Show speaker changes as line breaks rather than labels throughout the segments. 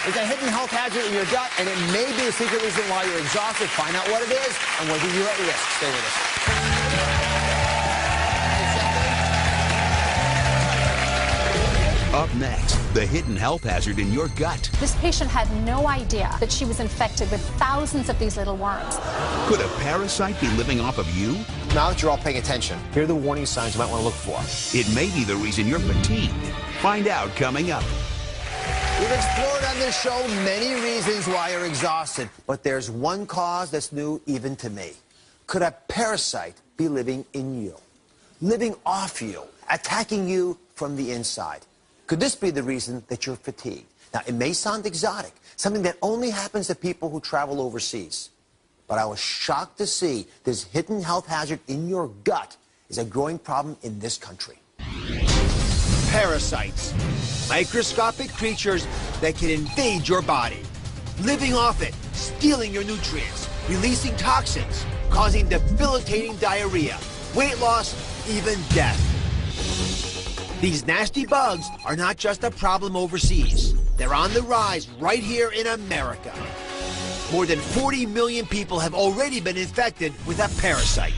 It's a hidden health hazard in your gut, and it may be the secret reason why you're exhausted. Find out what it is and whether you're at risk. Stay with us.
Up next, the hidden health hazard in your gut.
This patient had no idea that she was infected with thousands of these little worms.
Could a parasite be living off of you?
Now that you're all paying attention, here are the warning signs you might want to look for.
It may be the reason you're fatigued. Find out coming up.
We've explored on this show many reasons why you're exhausted, but there's one cause that's new even to me. Could a parasite be living in you, living off you, attacking you from the inside? Could this be the reason that you're fatigued? Now, it may sound exotic, something that only happens to people who travel overseas. But I was shocked to see this hidden health hazard in your gut is a growing problem in this country. Parasites. Microscopic creatures that can invade your body, living off it, stealing your nutrients, releasing toxins, causing debilitating diarrhea, weight loss, even death. These nasty bugs are not just a problem overseas. They're on the rise right here in America. More than 40 million people have already been infected with a parasite.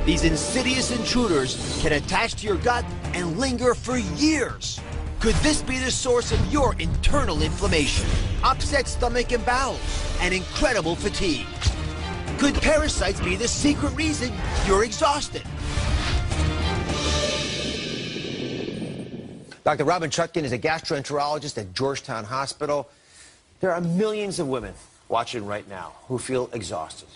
These insidious intruders can attach to your gut and linger for years. Could this be the source of your internal inflammation, upset stomach and bowels, and incredible fatigue? Could parasites be the secret reason you're exhausted? Dr. Robin Chutkin is a gastroenterologist at Georgetown Hospital. There are millions of women watching right now who feel exhausted.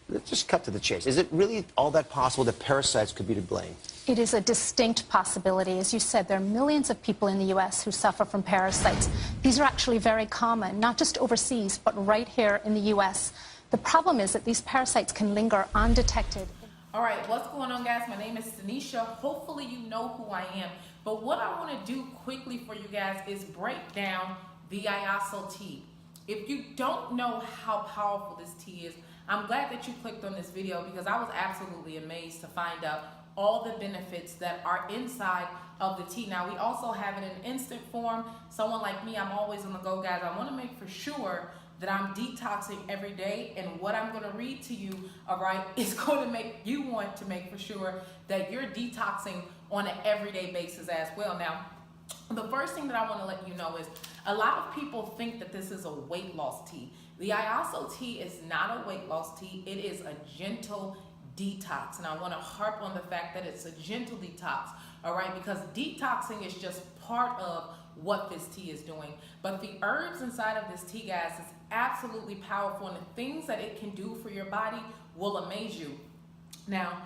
Let's just cut to the chase. Is it really all that possible that parasites could be to blame?
It is a distinct possibility. As you said, there are millions of people in the U.S. who suffer from parasites. These are actually very common, not just overseas, but right here in the U.S. The problem is that these parasites can linger undetected.
All right, what's going on, guys? My name is Tanisha. Hopefully you know who I am. But what I want to do quickly for you guys is break down the IASO tea. If you don't know how powerful this tea is, I'm glad that you clicked on this video because I was absolutely amazed to find out all the benefits that are inside of the tea. Now, we also have it in instant form. Someone like me, I'm always on the go, guys. I want to make for sure that I'm detoxing every day, and what I'm going to read to you, all right, is going to make you want to make for sure that you're detoxing on an everyday basis as well. Now, the first thing that I want to let you know is a lot of people think that this is a weight loss tea. The IASO tea is not a weight loss tea. It is a gentle detox, and I want to harp on the fact that it's a gentle detox, all right, because detoxing is just part of what this tea is doing. But the herbs inside of this tea, guys, is absolutely powerful, and the things that it can do for your body will amaze you. Now,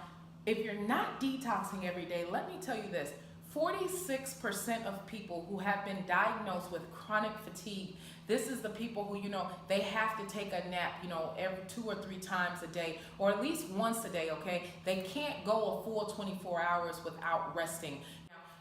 if you're not detoxing every day, let me tell you this. 46% of people who have been diagnosed with chronic fatigue, this is the people who, you know, they have to take a nap, you know, every 2 or 3 times a day, or at least once a day, okay? They can't go a full 24 hours without resting.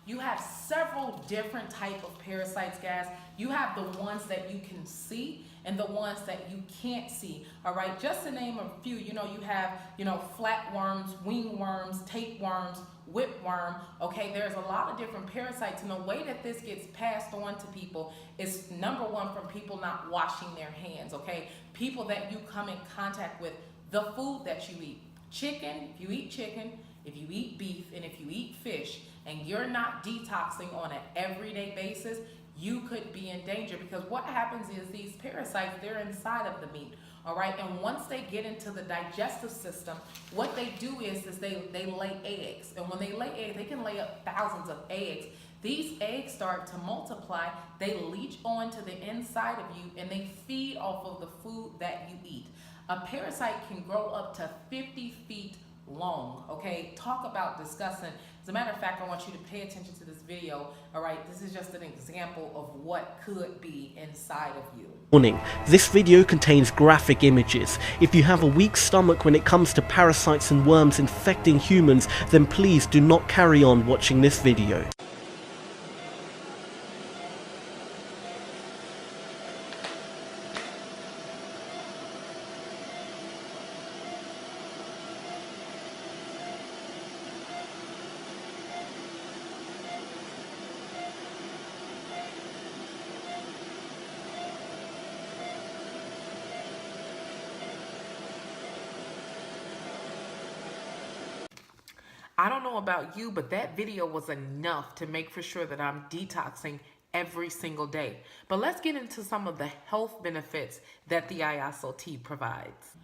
You have several different type of parasites, guys. You have the ones that you can see and the ones that you can't see, all right? Just to name a few, you know, you have, you know, flatworms, wingworms, tapeworms, whipworm, okay? There's a lot of different parasites, and the way that this gets passed on to people is, number one, from people not washing their hands, okay? People that you come in contact with, the food that you eat. Chicken, if you eat chicken, if you eat beef, and if you eat fish, and you're not detoxing on an everyday basis, you could be in danger, because what happens is these parasites, they're inside of the meat, all right? And once they get into the digestive system, what they do is they lay eggs. And when they lay eggs, they can lay up thousands of eggs. These eggs start to multiply, they leach onto the inside of you, and they feed off of the food that you eat. A parasite can grow up to 50 feet long, okay? Talk about disgusting. As a matter of fact, I want you to pay attention to this video, all right? This is just an example of what could be inside of you.
Warning, this video contains graphic images. If you have a weak stomach when it comes to parasites and worms infecting humans, then please do not carry on watching this video.
I don't know about you, but that video was enough to make for sure that I'm detoxing every single day. But let's get into some of the health benefits that the Iaso tea provides.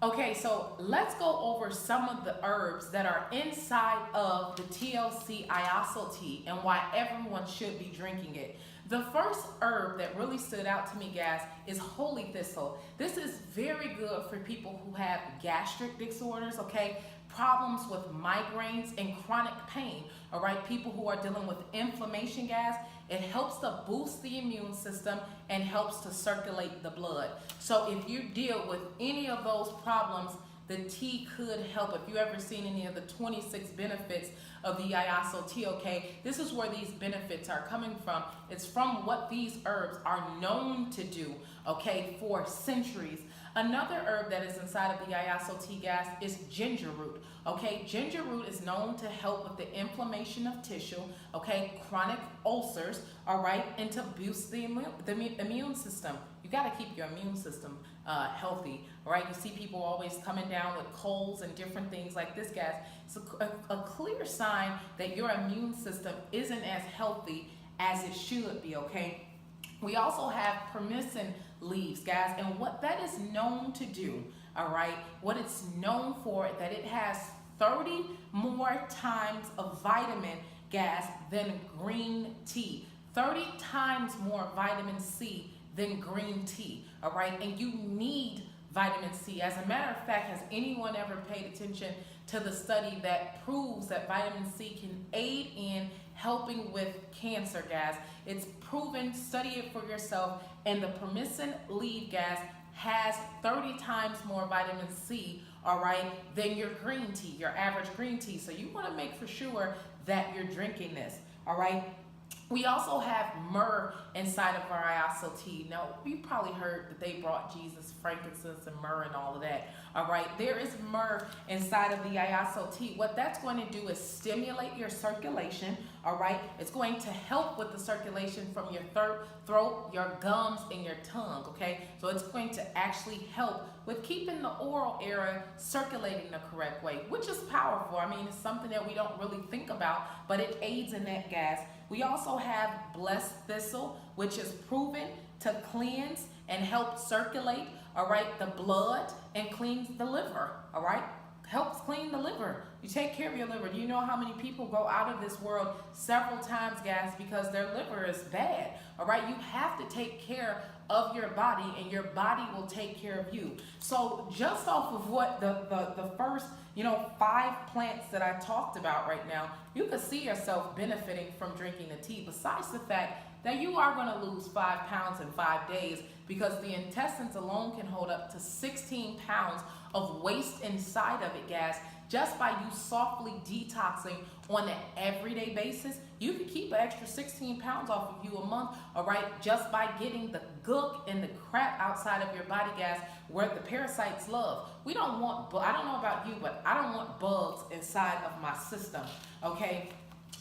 Okay, so let's go over some of the herbs that are inside of the TLC Iaso tea and why everyone should be drinking it. The first herb that really stood out to me, guys, is holy thistle. This is very good for people who have gastric disorders, okay? Problems with migraines and chronic pain, all right? People who are dealing with inflammation, guys. It helps to boost the immune system and helps to circulate the blood. So if you deal with any of those problems, the tea could help. If you ever seen any of the 26 benefits of the Iaso tea, okay, this is where these benefits are coming from. It's from what these herbs are known to do, okay, for centuries. Another herb that is inside of the Iaso tea, guys, is ginger root. Okay, ginger root is known to help with the inflammation of tissue, okay, chronic ulcers, all right, and to boost the immune system. You got to keep your immune system healthy, all right? You see people always coming down with colds and different things like this, guys. It's a clear sign that your immune system isn't as healthy as it should be, okay? We also have permissin leaves, guys, and what that is known to do, all right, what it's known for, that it has 30 more times of vitamin, guys, than green tea. 30 times more vitamin C than green tea, all right? And you need vitamin C. As a matter of fact, has anyone ever paid attention to the study that proves that vitamin C can aid in helping with cancer, guys? It's proven, study it for yourself, and the permissin leaf, guys, has 30 times more vitamin C, all right, than your green tea, your average green tea. So you want to make for sure that you're drinking this, all right? We also have myrrh inside of our Iaso tea. Now, you probably heard that they brought Jesus frankincense and myrrh and all of that. All right, there is myrrh inside of the Iaso tea. What that's going to do is stimulate your circulation. All right, it's going to help with the circulation from your throat, your gums, and your tongue. Okay, so it's going to actually help with keeping the oral area circulating the correct way, which is powerful. I mean, it's something that we don't really think about, but it aids in that, guys. We also have blessed thistle, which is proven to cleanse and help circulate, all right, the blood and cleans the liver, all right? Helps clean the liver. You take care of your liver. Do you know how many people go out of this world several times, guys, because their liver is bad, all right? You have to take care of your body, and your body will take care of you. So just off of what the first, 5 plants that I talked about right now, you can see yourself benefiting from drinking the tea, besides the fact that you are going to lose 5 pounds in 5 days, because the intestines alone can hold up to 16 pounds of waste inside of it, guys. Just by you softly detoxing on an everyday basis, you can keep an extra 16 pounds off of you a month, all right, just by getting the gook and the crap outside of your body, guys, where the parasites love. We don't want, I don't know about you, but I don't want bugs inside of my system, okay?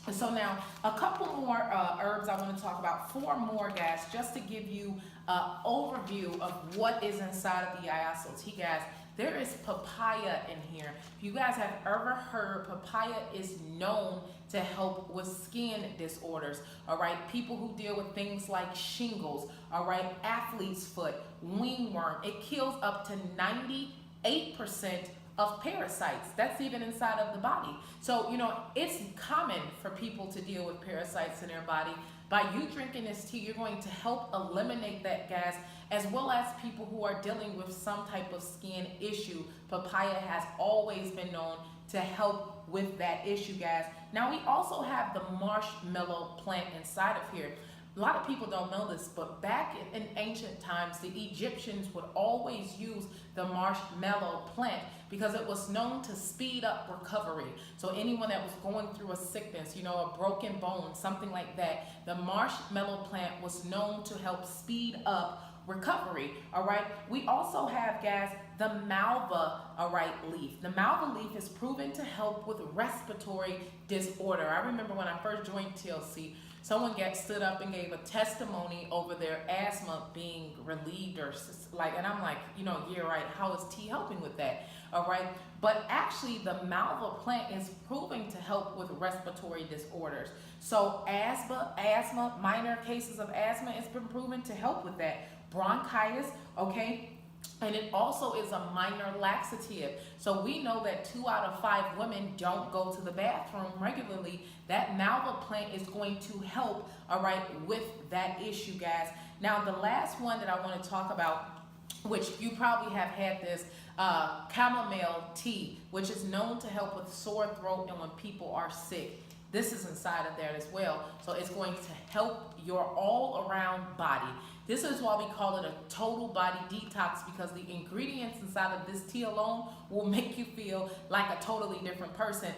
And so now, a couple more herbs I want to talk about, 4 more, guys, just to give you an overview of what is inside of the Iaso tea, guys. There is papaya in here. If you guys have ever heard, papaya is known to help with skin disorders, all right? People who deal with things like shingles, all right? Athlete's foot, wingworm. It kills up to 98% of parasites. That's even inside of the body. So, it's common for people to deal with parasites in their body. By you drinking this tea, you're going to help eliminate that, guys, as well as people who are dealing with some type of skin issue. Papaya has always been known to help with that issue, guys. Now, we also have the marshmallow plant inside of here. A lot of people don't know this, but back in ancient times, the Egyptians would always use the marshmallow plant because it was known to speed up recovery. So anyone that was going through a sickness, a broken bone, something like that, the marshmallow plant was known to help speed up recovery, all right? We also have, guys, the malva, all right, leaf. The malva leaf is proven to help with respiratory disorder. I remember when I first joined TLC, someone stood up and gave a testimony over their asthma being relieved, and I'm like, yeah, right, how is tea helping with that? all right? But actually the malva plant is proving to help with respiratory disorders. So asthma, minor cases of asthma, it's been proven to help with that. Bronchitis, okay? And it also is a minor laxative. So we know that 2 out of 5 women don't go to the bathroom regularly. That malva plant is going to help, all right, with that issue, guys. Now, the last one that I want to talk about, which you probably have had this, chamomile tea, which is known to help with sore throat and when people are sick. This is inside of there as well. So it's going to help your all-around body. This is why we call it a total body detox, because the ingredients inside of this tea alone will make you feel like a totally different person.